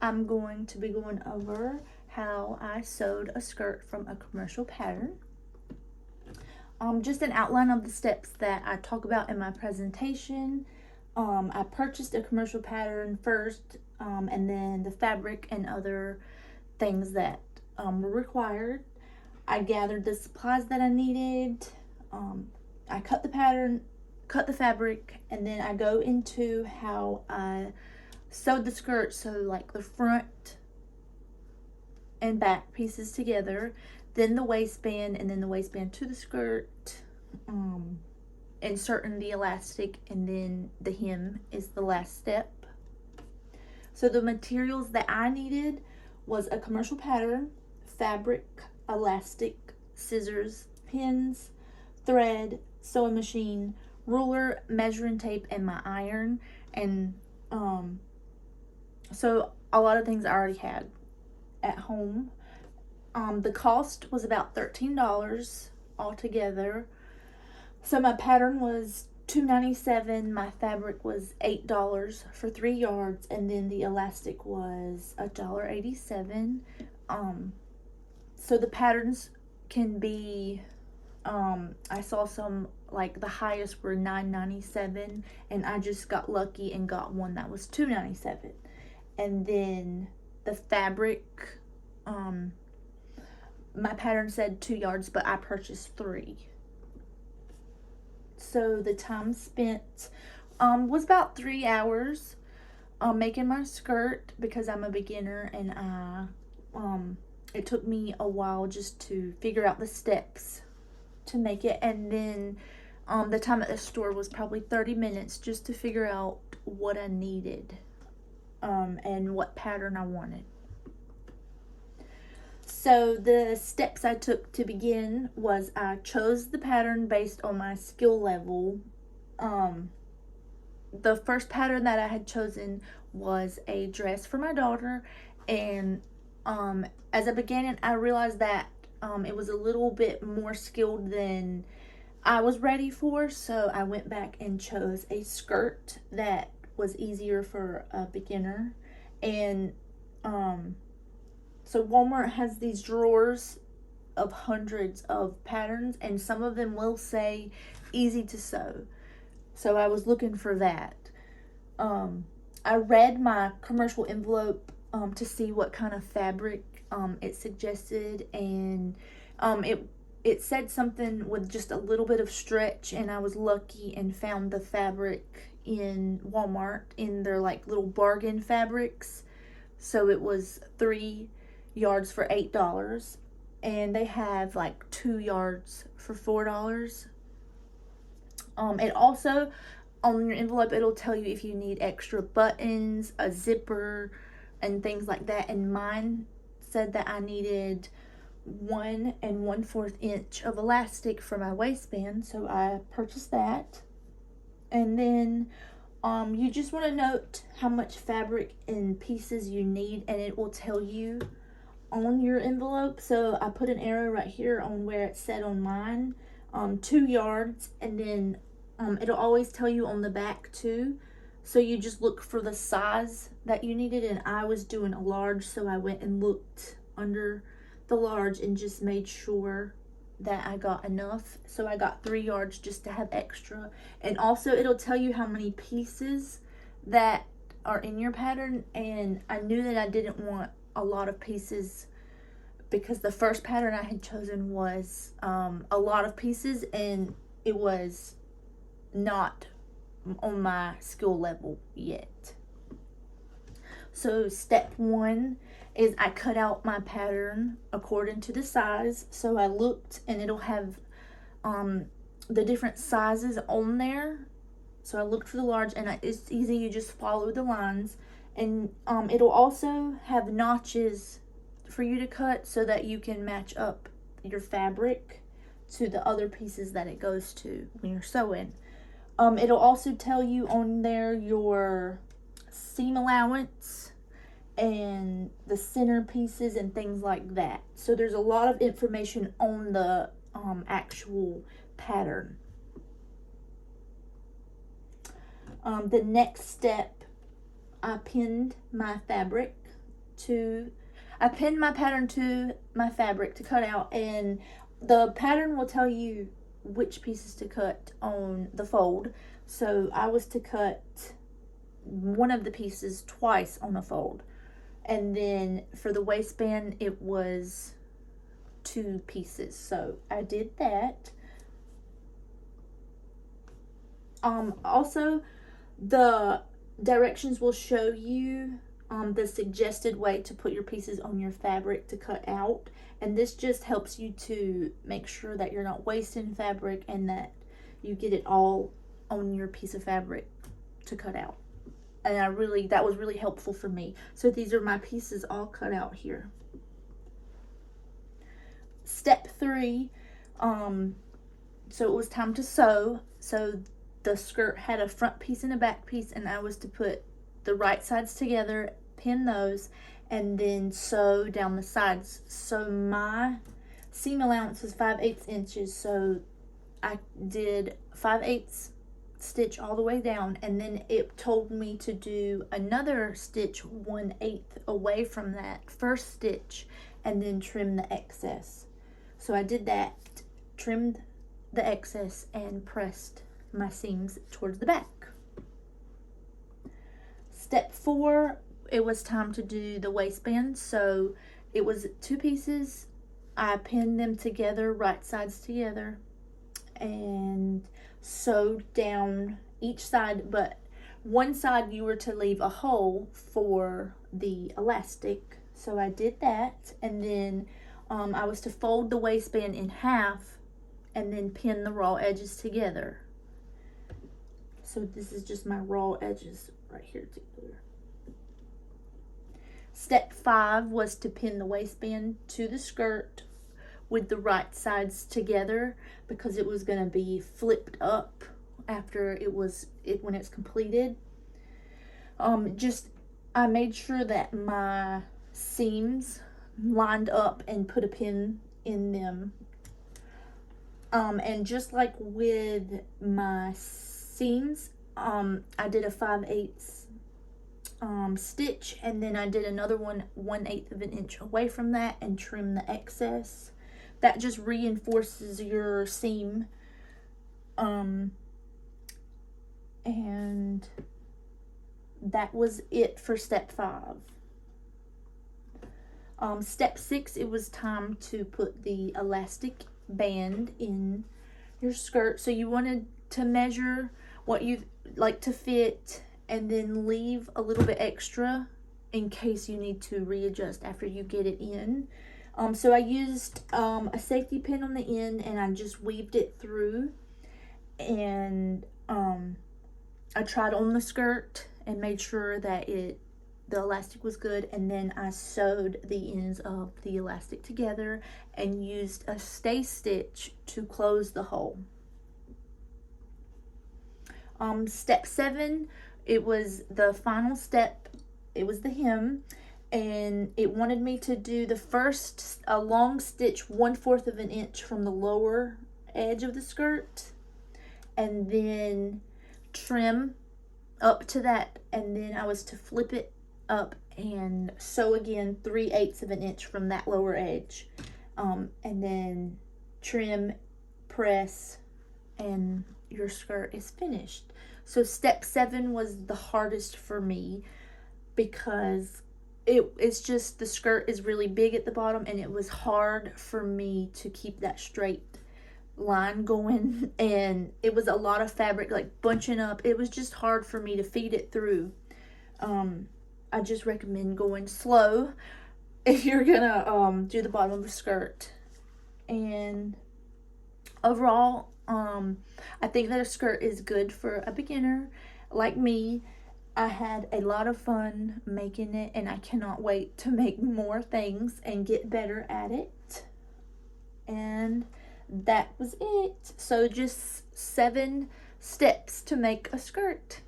I'm going to be going over how I sewed a skirt from a commercial pattern. Just an outline of the steps that I talk about in my presentation. I purchased a commercial pattern first, and then the fabric and other things that were required. I gathered the supplies that I needed. I cut the pattern, cut the fabric, and then I go into how I sewed the skirt, so like the front and back pieces together, then the waistband, and then the waistband to the skirt, inserting the elastic, and then the hem is the last step. So the materials that I needed was a commercial pattern, fabric, elastic, scissors, pins, thread, sewing machine, ruler, measuring tape, and my iron. And so a lot of things I already had at home. The cost was about $13 altogether. So my pattern was $2.97. My fabric was $8 for 3 yards, and then the elastic was $1.87. So the patterns can be, I saw some, like the highest were $9.97, and I just got lucky and got one that was $2.97. And then the fabric, my pattern said 2 yards, but I purchased 3. So the time spent was about 3 hours making my skirt, because I'm a beginner, and it took me a while just to figure out the steps to make it. And then the time at the store was probably 30 minutes just to figure out what I needed and what pattern I wanted. So the steps I took to begin was I chose the pattern based on my skill level. The first pattern that I had chosen was a dress for my daughter, and as I began it, I realized that it was a little bit more skilled than I was ready for, so I went back and chose a skirt that was easier for a beginner. And so Walmart has these drawers of hundreds of patterns, and some of them will say easy to sew. So I was looking for that. I read my commercial envelope to see what kind of fabric it suggested, and it said something with just a little bit of stretch, and I was lucky and found the fabric in Walmart in their like little bargain fabrics. So it was 3 yards for $8, and they have like 2 yards for $4. It also, on your envelope, it'll tell you if you need extra buttons, a zipper, and things like that. And mine said that I needed 1 1/4 inch of elastic for my waistband, so I purchased that. And then you just want to note how much fabric and pieces you need, and it will tell you on your envelope. So I put an arrow right here on where it said on mine, 2 yards, and then it'll always tell you on the back too. So you just look for the size that you needed, and I was doing a large, so I went and looked under the large and just made sure that I got enough. So I got 3 yards just to have extra. And also it'll tell you how many pieces that are in your pattern, and I knew that I didn't want a lot of pieces, because the first pattern I had chosen was a lot of pieces, and it was not on my skill level yet. So step 1 is I cut out my pattern according to the size. So I looked, and it'll have the different sizes on there. So I looked for the large, and it's easy, you just follow the lines. And it'll also have notches for you to cut so that you can match up your fabric to the other pieces that it goes to when you're sewing. It'll also tell you on there your seam allowance and the center pieces and things like that. So there's a lot of information on the actual pattern. The next step, I pinned my fabric I pinned my pattern to my fabric to cut out, and the pattern will tell you which pieces to cut on the fold. So I was to cut one of the pieces twice on a fold, and then for the waistband it was 2 pieces. So I did that. Also, the directions will show you the suggested way to put your pieces on your fabric to cut out, and this just helps you to make sure that you're not wasting fabric and that you get it all on your piece of fabric to cut out. And that was really helpful for me. So these are my pieces all cut out here. Step 3, so it was time to sew. So the skirt had a front piece and a back piece, and I was to put the right sides together, pin those, and then sew down the sides. So my seam allowance was 5/8 inches, so I did 5/8 stitch all the way down, and then it told me to do another stitch 1/8 away from that first stitch, and then trim the excess. So I did that, trimmed the excess, and pressed my seams towards the back. Step 4, it was time to do the waistband. So it was 2 pieces. I pinned them together, right sides together, and sewed down each side, but one side you were to leave a hole for the elastic. So I did that, and then I was to fold the waistband in half and then pin the raw edges together. So this is just my raw edges right here together. Step 5 was to pin the waistband to the skirt with the right sides together, because it was going to be flipped up after when it's completed. I made sure that my seams lined up and put a pin in them. And just like with my seams, I did a 5/8 stitch, and then I did another one 1/8 of an inch away from that and trim the excess. That just reinforces your seam. And that was it for step 5. Step 6, it was time to put the elastic band in your skirt. So you wanted to measure what you like to fit, and then leave a little bit extra in case you need to readjust after you get it in. So I used a safety pin on the end, and I just weaved it through, and I tried on the skirt and made sure that the elastic was good, and then I sewed the ends of the elastic together and used a stay stitch to close the hole. Step 7, it was the final step. It was the hem, and it wanted me to do a long stitch 1/4 of an inch from the lower edge of the skirt, and then trim up to that, and then I was to flip it up and sew again 3/8 of an inch from that lower edge, and then trim, press, and your skirt is finished. So step 7 was the hardest for me, because it's just the skirt is really big at the bottom, and it was hard for me to keep that straight line going, and it was a lot of fabric like bunching up. It was just hard for me to feed it through. I just recommend going slow if you're gonna do the bottom of the skirt. And overall, I think that a skirt is good for a beginner like me. I had a lot of fun making it, and I cannot wait to make more things and get better at it. And that was it. So just 7 steps to make a skirt.